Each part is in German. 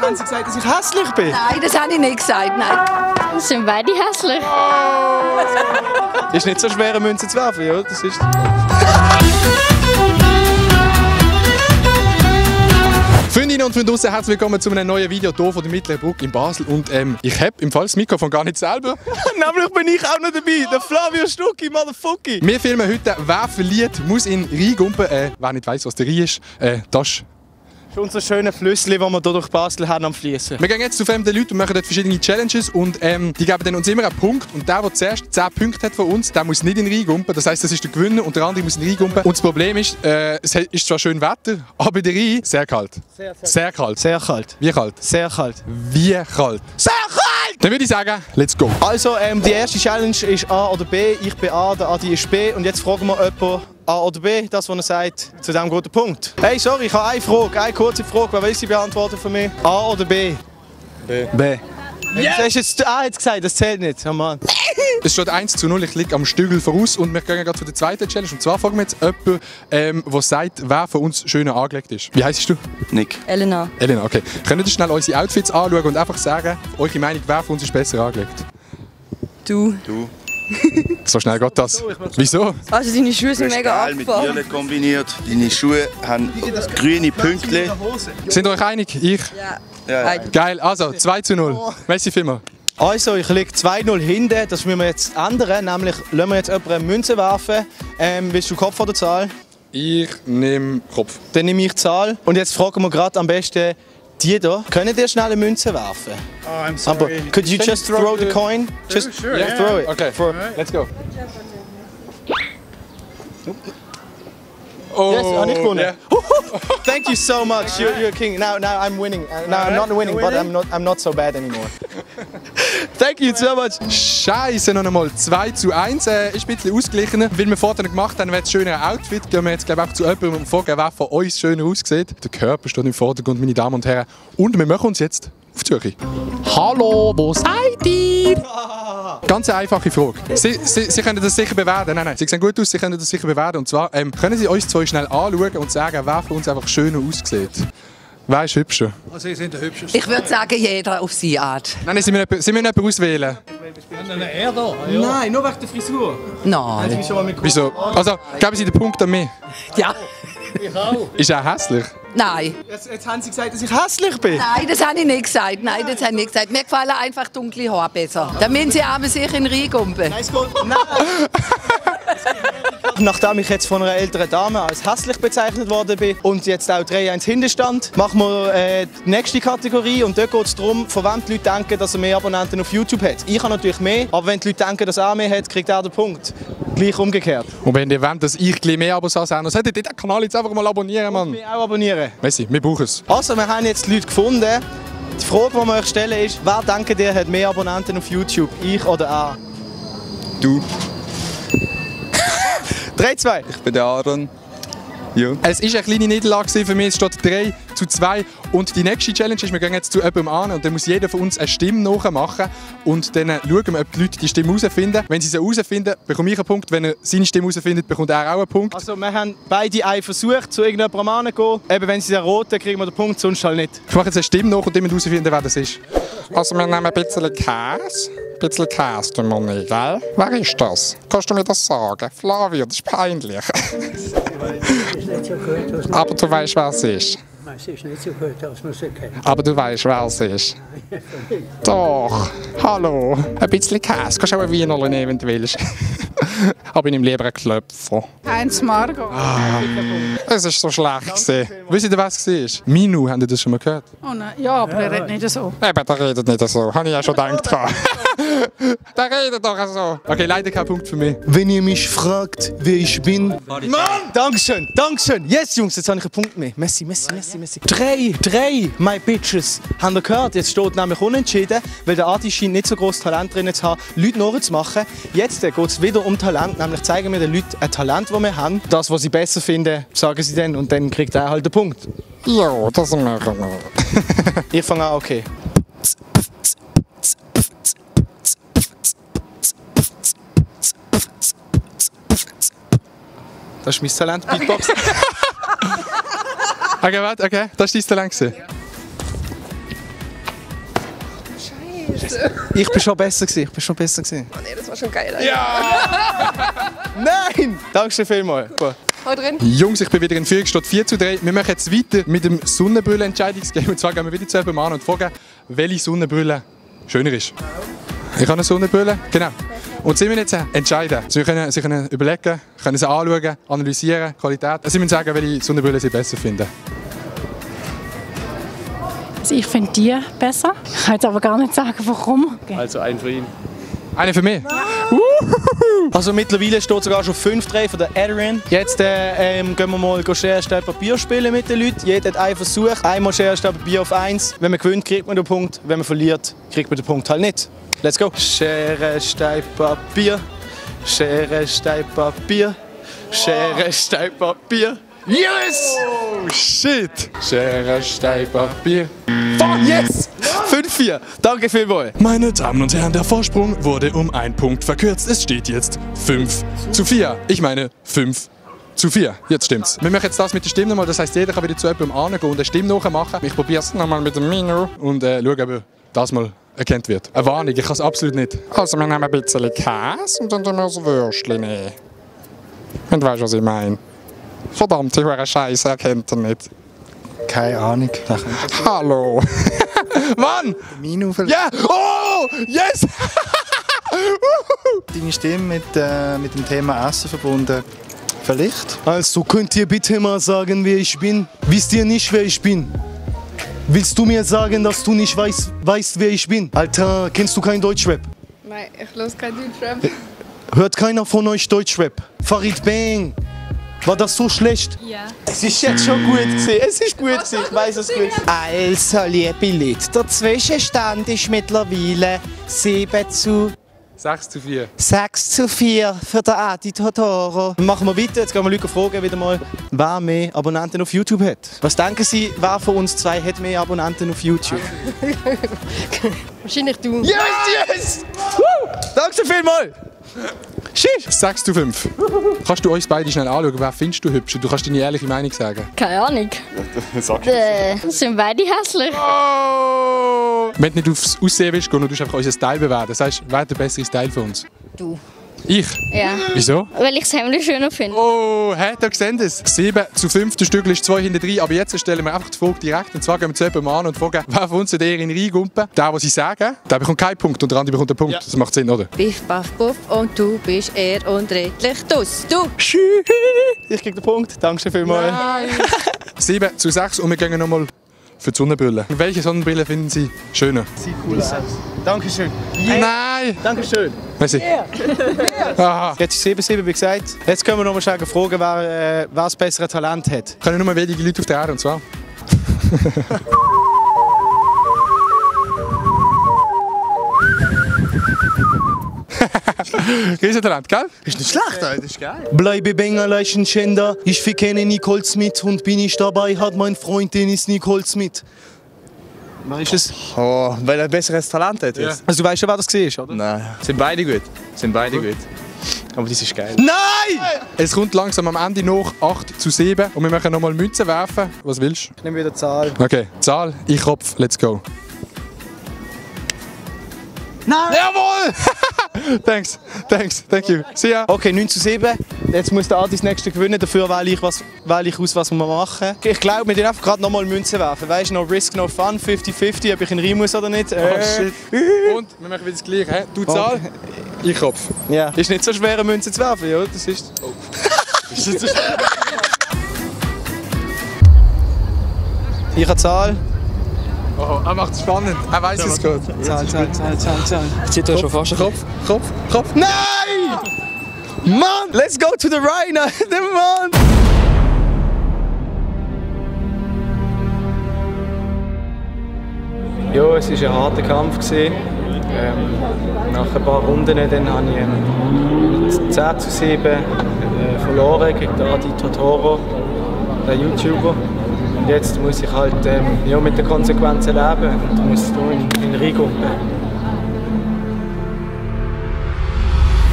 haben Sie gesagt, dass ich hässlich bin? Nein, das habe ich nicht gesagt, nein. Das sind beide hässlich. Ist nicht so schwer, eine Münze zu werfen, ja? Das ist... Freundinnen und Freunde draussen, herzlich willkommen zu einem neuen Video hier von der Mittleren Brücke in Basel. Und ich habe im Fall das Mikrofon gar nicht selber. Nämlich bin ich auch noch dabei, der Flavio Stucki, Motherfucking. Wir filmen heute «Wer verliert, muss in Rheingumpen». Wer nicht weiss, was der Rhein ist, das ist unser schönes Flüssli, das wir hier durch Basel haben am Fließen. Wir gehen jetzt zu fremden Leuten und machen dort verschiedene Challenges und die geben dann uns immer einen Punkt und der zuerst 10 Punkte hat von uns, der muss nicht in Rheingumpen, das heisst, das ist der Gewinner und der andere muss in Rheingumpen. Und das Problem ist, es ist zwar schön Wetter, aber der Rhein sehr kalt. Sehr kalt. Sehr kalt. Wie kalt? Sehr kalt. Wie kalt? Sehr kalt! Dann würde ich sagen, let's go. Also, die erste Challenge ist A oder B. Ich bin A, der Adi ist B. Und jetzt fragen wir jemanden A oder B, das, was er sagt, zu diesem guten Punkt. Hey, sorry, ich habe eine Frage, eine kurze Frage. Wer will sie beantworten von mir? A oder B? B. B. Yes. Du hast jetzt A jetzt gesagt, das zählt nicht. Oh Mann. Es steht 1:0, ich liege am Stügel voraus und wir gehen gerade zu der zweiten Challenge. Und zwar fragen wir jetzt jemanden, der sagt, wer von uns schöner angelegt ist. Wie heisst du? Nick. Elena. Elena, okay. Könnt ihr schnell unsere Outfits anschauen und einfach sagen, eure Meinung, wer von uns ist besser angelegt? Du. Du. So schnell geht das. Wieso? Also deine Schuhe sind mega mit abgefahren. Birne kombiniert. Deine Schuhe haben grüne Pünktchen. Sind ihr euch einig? Ich? Ja. Geil, also 2:0. Merci vielmals. Also, ich liege 2-0 hinten. Das müssen wir jetzt ändern. Nämlich, lassen wir jetzt jemanden eine Münze werfen. Willst du Kopf oder Zahl? Ich nehme Kopf. Dann nehme ich Zahl. Und jetzt fragen wir gerade am besten die hier. Können ihr schnell eine Münze werfen? Oh, I'm sorry. Could you just throw the coin? Just Sure, yeah. throw it. Okay, let's go. Oh, yes, habe ich gewonnen. Yeah. Thank you so much. You're a king. Now I'm winning. Now I'm not winning, but I'm not so bad anymore. Thank you so much. Scheiße, noch einmal 2:1. Ist ein bisschen ausgeglichener. Weil wir vorher gemacht haben, wäre ein schöneres Outfit. Gehen wir jetzt glaube ich, auch zu jemandem und fragen, wer von uns schöner aussieht. Der Körper steht im Vordergrund, meine Damen und Herren. Und wir machen uns jetzt auf die Suche. Hallo, wo seid ihr? Ganz eine einfache Frage. Sie können das sicher bewerten. Nein, Sie sehen gut aus, Sie können das sicher bewerten. Und zwar, können Sie uns zwei schnell anschauen und sagen, wer von uns einfach schöner aussieht? Wer ist hübscher? Also, Sie sind der Hübscheste. Ich würde sagen, jeder auf seine Art. Nein, Sie müssen jemanden auswählen. Er da? Ja. Nein, nur wegen der Frisur. Nein. Wieso? Also, geben Sie den Punkt an mich. Ja. Ich auch. Ist er hässlich? Nein. Jetzt haben Sie gesagt, dass ich hässlich bin. Nein, das habe ich nicht gesagt. Nein, das habe ich nicht gesagt. Mir gefallen einfach dunkle Haare besser. Dann müssen Sie aber sich in Rheingumpen. Nein. Nachdem ich jetzt von einer älteren Dame als hässlich bezeichnet worden bin und jetzt auch 3-1 Hinterstand, machen wir die nächste Kategorie und dort geht es darum, von wem die Leute denken, dass er mehr Abonnenten auf YouTube hat. Ich habe natürlich mehr, aber wenn die Leute denken, dass er mehr hat, kriegt er den Punkt. Gleich umgekehrt. Und wenn ihr wollt, dass ich ein bisschen mehr Abos habe, dann solltet ihr den Kanal jetzt einfach mal abonnieren, Mann. Wir auch abonnieren. Messi, wir brauchen es. Also, wir haben jetzt Leute gefunden. Die Frage, die wir euch stellen, ist, wer denkt ihr hat mehr Abonnenten auf YouTube? Ich oder er? Du. 3-2. Ich bin der Aaron. Ja. Es war eine kleine Niederlage für mich, es steht 3:2. Und die nächste Challenge ist, wir gehen jetzt zu jemandem an und dann muss jeder von uns eine Stimme nachmachen. Und dann schauen wir, ob die Leute die Stimme herausfinden. Wenn sie sie herausfinden, bekomme ich einen Punkt. Wenn er seine Stimme herausfindet, bekommt er auch einen Punkt. Also wir haben beide einen Versuch, zu irgendjemandem anzugehen. Eben, wenn sie den roten kriegen wir den Punkt, sonst halt nicht. Ich mache jetzt eine Stimme nach und dann müssen wir herausfinden, wer das ist. Also wir nehmen ein bisschen Käse. Ein bisschen Käse tun wir nicht, gell? Wer ist das? Kannst du mir das sagen? Flavio, das ist peinlich. Aber du weißt, wer es ist. Es ist nicht so gut, als man sie kennt. Aber du weißt, wer es ist. Doch. Hallo. Ein bisschen Käse. Kannst auch ein Wienerli nehmen, wenn du willst. Aber ich nehme lieber einen Klöpfer. Heinz Margot. Es war so schlecht. Wisst ihr, was es war? Minu, habt ihr das schon mal gehört? Oh nein, ja, aber er redet nicht so. Eben, der redet nicht so. Habe ich ja schon gedacht. Der redet doch so. Okay, leider kein Punkt für mich. Wenn ihr mich fragt, wer ich bin... Mann! Dankeschön, Dankeschön. Yes, Jungs, jetzt habe ich einen Punkt mehr. Messi. 3, my bitches. Habt ihr gehört? Jetzt steht nämlich unentschieden, weil der Adi scheint nicht so großes Talent drin zu haben, Leute nachzumachen. Jetzt geht es wieder um Talent, nämlich zeigen wir den Leuten ein Talent, das wir haben. Das, was sie besser finden, sagen sie dann und dann kriegt er halt den Punkt. Ja, das machen wir. Ich fange an, okay. Das ist mein Talent, Beatbox. Okay, warte, okay. Das war dein Talent. Ich bin schon besser gewesen. Oh nee, das war schon geil. Nein! Dankeschön vielmals. Gut. Haut drin. Jungs, ich bin wieder in Führung, steht 4:3. Wir machen jetzt weiter mit dem Sonnenbrille-Entscheidungsgame. Und zwar gehen wir wieder zu jemandem an und fragen, welche Sonnenbrille schöner ist. Ich habe eine Sonnenbrille, genau. Und sie müssen jetzt entscheiden. Sie können überlegen, können sie anschauen, analysieren, Qualität. Sie müssen sagen, welche Sonnenbrille sie besser finden. Also ich finde die besser. Ich kann jetzt aber gar nicht sagen, warum. Okay. Also ein für ihn. Eine für mich. Also mittlerweile steht sogar schon 5-3 von der Adrian. Jetzt gehen wir mal Schere, Stein, Papier spielen mit den Leuten. Jeder hat einen Versuch. Einmal Schere, Stein, Papier auf 1. Wenn man gewinnt, kriegt man den Punkt. Wenn man verliert, kriegt man den Punkt halt nicht. Let's go. Schere, Stein, Papier. Schere, Stein, Papier. Schere, Stein, Papier. Yes! Oh shit! Schere, Stein, Papier. Fuck, yes! 5-4. Danke vielmals. Meine Damen und Herren, der Vorsprung wurde um 1 Punkt verkürzt. Es steht jetzt 5:4. Ich meine 5:4. Jetzt stimmt's. Wir machen jetzt das mit der Stimme nochmal. Das heisst, jeder kann wieder zu jemandem angehen und eine Stimme nachmachen. Ich probiere es nochmal mit dem Mino und schaue, ob das mal erkannt wird. Eine Warnung, ich kann es absolut nicht. Also wir nehmen ein bisschen Käse und dann tun wir das Würstchen nehmen. Und weißt du, was ich meine? Verdammt, ich höre Scheiße, erkennt er nicht. Keine Ahnung. Hallo. Wann? Minu Ja! Oh! Yes! Deine Stimme mit dem Thema Essen verbunden. Vielleicht? Also könnt ihr bitte mal sagen, wer ich bin? Wisst ihr nicht, wer ich bin? Willst du mir sagen, dass du nicht weißt, wer ich bin? Alter, kennst du kein Deutschrap? Nein, ich los kein Deutschrap. Hört keiner von euch Deutschrap? Farid Bang! War das so schlecht? Ja. Es ist jetzt schon gut gewesen. Es ist gut gewesen, ich weiss es gut. Also, liebe Leute, der Zwischenstand ist mittlerweile 7:6:4 für den Adi Totoro. Machen wir weiter, jetzt gehen wir Leute fragen wieder mal, wer mehr Abonnenten auf YouTube hat. Was denken Sie, wer von uns zwei hat mehr Abonnenten auf YouTube? Wahrscheinlich du. Yes, yes! Danke vielmals! Shit! 6:5. Kannst du uns beide schnell anschauen, wer findest du hübscher? Du kannst deine ehrliche Meinung sagen. Keine Ahnung. Sind beide hässlich. Oh! Wenn du nicht aufs Aussehen willst, gehen, du einfach unseren Style bewerten. Das heißt, wer hat der bessere Style für uns? Du. Ich? Ja. Wieso? Weil ich das Hemd schöner finde. Oh, hä, da sehen Sie es. 7:5, das Stück ist 2 hinter 3. Aber jetzt stellen wir einfach die Frage direkt. Und zwar gehen wir zu jemandem an und fragen, wer von uns soll eher in den reingumpen? Der, was sie sagen, der bekommt keinen Punkt und der andere bekommt einen Punkt. Ja. Das macht Sinn, oder? Biff, baff, buff und du bist eher unredlich. Du! Ich krieg den Punkt. Dankeschön vielmals. 7:6 und wir gehen nochmal für die Sonnenbrille. Welche Sonnenbrille finden Sie schöner? Sieht cool aus. Dankeschön. Yeah. Nein! Dankeschön. Merci. Aha. Jetzt ist 7:7, wie gesagt. Jetzt können wir noch mal fragen, wer das bessere Talent hat. Können nur wenige Leute auf der Erde, und zwar. Riesentalent, gell? Ist nicht schlecht, das ist geil. Bleibe Bengerleichen Schänder. Ich verkenne Nicole Smith und bin ich dabei, hat mein Freund Dennis Nicole Smith. Was ist es? Oh, weil er ein besseres Talent hat. Ja. Also du weißt schon, wer das war, oder? Nein. Sind beide gut. Aber das ist geil. Nein! Es kommt langsam am Ende noch 8:7 und wir machen nochmal Münzen werfen. Was willst du? Ich nehme wieder die Zahl. Okay, Zahl, ich Kopf, let's go. Nein! Jawohl! Thanks, thank you. See ya. Okay, 9:7. Jetzt muss der Adi das nächste gewinnen. Dafür wähle ich aus, was wir machen. Ich glaube, wir dürfen einfach gerade nochmal Münzen werfen. Weißt du, no risk, no fun, 50-50, ob ich in Rhein muss oder nicht. Oh shit. Und wir machen wieder das Gleiche. He? Du Zahl, Okay. ich Kopf. Ja. Ist nicht so schwer, eine Münze zu werfen, ja? Das ist. Oh. Ist das so schwer? Ich habe Zahl. Oh, er macht es spannend. Er weiß es gut. Zahl. Jetzt sieht er schon fast. Kopf. Nein! Mann! Let's go to the Rhine! Mann! Ja, es war ein harter Kampf. Nach ein paar Runden dann habe ich 10:7 verloren gegen den Adi Totoro, den YouTuber. Und jetzt muss ich halt mit den Konsequenzen leben und muss in den Rhein gumpen.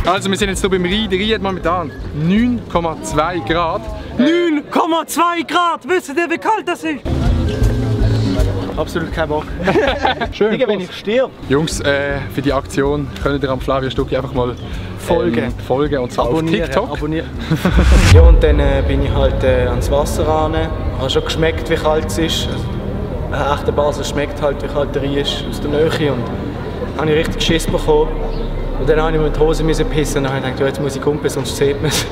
Also wir sind jetzt hier beim Rhein. Der Rhein hat momentan 9,2 Grad. 9,2 Grad! Wisst ihr, wie kalt das ist? Absolut keinen Bock. Schön. Digga, wenn ich stirb. Jungs, für die Aktion könnt ihr am Flavio Stucki einfach mal folgen und zwar Abonnieren, auf TikTok. Abonnieren. Ja, und dann bin ich halt ans Wasser ran. Habe schon geschmeckt, wie kalt es ist. Ein echter Basel schmeckt halt, wie kalt er ist, aus der Nähe. Und habe ich richtig Schiss bekommen. Und dann musste ich mit der Hose pissen und dann habe ich gedacht, ja, jetzt muss ich kumpen, sonst sieht man es.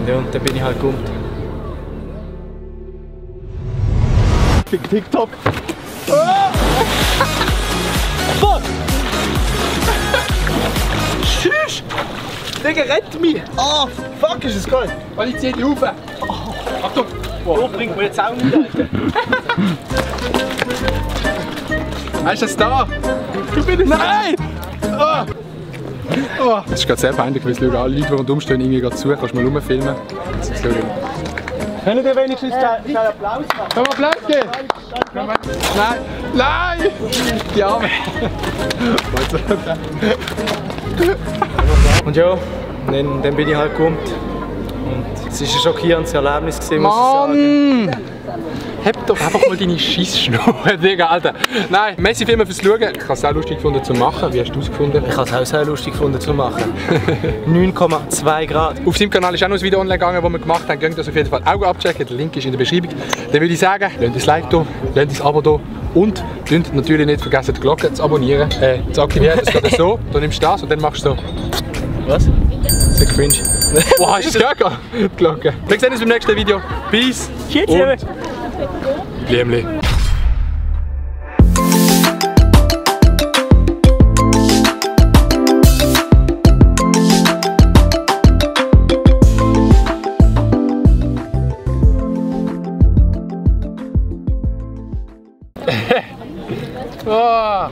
Ja, und dann bin ich halt gumpt. TikTok. Fuck! Tschüss! Digga, rett mich! Oh, fuck, ist es geil! Und ich zieh die Hufe! Achtung! Oh, bringt mir jetzt auch nicht, Alter! Hast du es da? Du bist Nein! Oh. Oh. Das ist gerade sehr peinlich, weil es schauen alle Leute, die rundherum stehen, irgendwie gerade zu. Kannst du mal rumfilmen? Können ihr wenigstens einen Applaus machen? Können wir Applaus geben? Nein! Nein! Die Arme! Und ja, dann bin ich halt gumpt. Und es war ein schockierendes Erlebnis, muss ich sagen. Hab doch einfach mal deine Scheissschnur, Digga, Alter. Nein, merci vielmals fürs Schauen. Ich habe es auch lustig gefunden zu machen. Wie hast du es gefunden? Ich habe es auch sehr lustig gefunden zu machen. 9,2 Grad. Auf seinem Kanal ist auch noch ein Video online gegangen, das wir gemacht haben. Könnt das auf jeden Fall auch abchecken. Der Link ist in der Beschreibung. Dann würde ich sagen, lasst ein Like da, lasst ein Abo da und natürlich nicht vergessen, die Glocke zu abonnieren, zu aktivieren. Das geht so, du nimmst das und dann machst du so. Was? Das ist cringe. Wow, hast du es gehört? Die Glocke. Wir sehen uns beim nächsten Video. Peace. Tschüss. Bliemli. Oh.